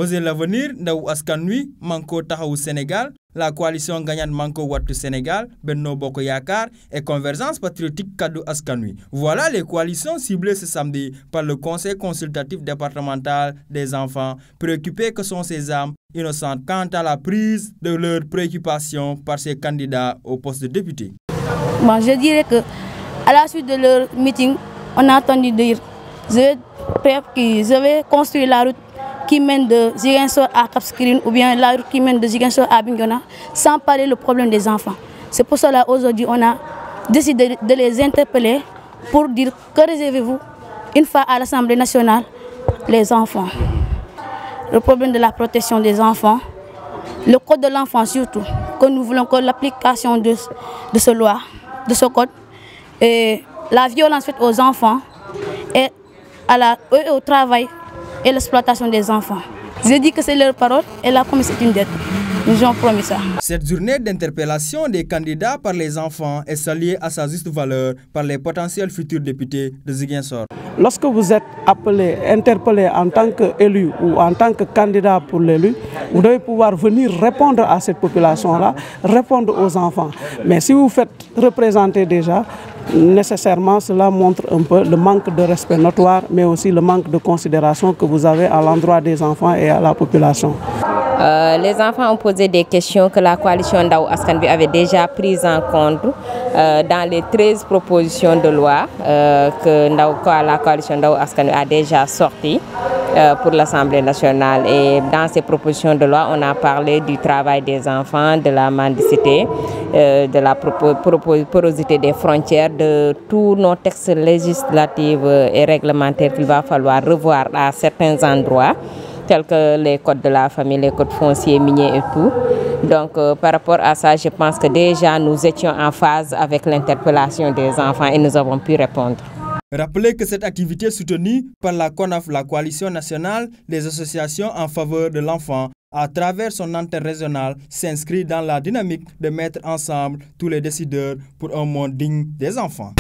Oser l'avenir Ndaw Askan Wi Manko Taxawu Sénégal, la coalition gagnante Manko Wattu Sénégal, Benno Bokk Yaakaar et Convergence Patriotique Kaddu Askan Wi. Voilà les coalitions ciblées ce samedi par le Conseil consultatif départemental des enfants, préoccupés que sont ces âmes innocentes quant à la prise de leurs préoccupations par ces candidats au poste de député. Bon, je dirais que à la suite de leur meeting, on a entendu dire je vais construire la route qui mène de Ziguinchor à Cap Skirring ou bien la route qui mène de Ziguinchor à Bignona, sans parler le problème des enfants. C'est pour cela aujourd'hui on a décidé de les interpeller pour dire que réservez-vous une fois à l'Assemblée nationale les enfants. Le problème de la protection des enfants, le code de l'enfant surtout, que nous voulons que l'application de ce code, et la violence faite aux enfants et au travail et l'exploitation des enfants. J'ai dit que c'est leur parole et la promesse est une dette. Nous avons promis ça. Cette journée d'interpellation des candidats par les enfants est saluée à sa juste valeur par les potentiels futurs députés de Ziguinchor. Lorsque vous êtes interpellé en tant qu'élu ou en tant que candidat pour l'élu, vous devez pouvoir venir répondre à cette population-là, répondre aux enfants. Mais si vous faites représenter déjà, nécessairement cela montre un peu le manque de respect notoire, mais aussi le manque de considération que vous avez à l'endroit des enfants et à la population. Les enfants ont posé des questions que la coalition Ndaw Askan Wi avait déjà prises en compte dans les 13 propositions de loi que la coalition Ndaw Askan Wi a déjà sorties pour l'Assemblée nationale. Et dans ces propositions de loi, on a parlé du travail des enfants, de la mendicité, de la porosité des frontières, de tous nos textes législatifs et réglementaires qu'il va falloir revoir à certains endroits, tels que les codes de la famille, les codes fonciers, miniers et tout. Donc par rapport à ça, je pense que déjà nous étions en phase avec l'interpellation des enfants et nous avons pu répondre. Rappelez que cette activité soutenue par la CONAF, la Coalition nationale des associations en faveur de l'enfant, à travers son antenne régionale, s'inscrit dans la dynamique de mettre ensemble tous les décideurs pour un monde digne des enfants.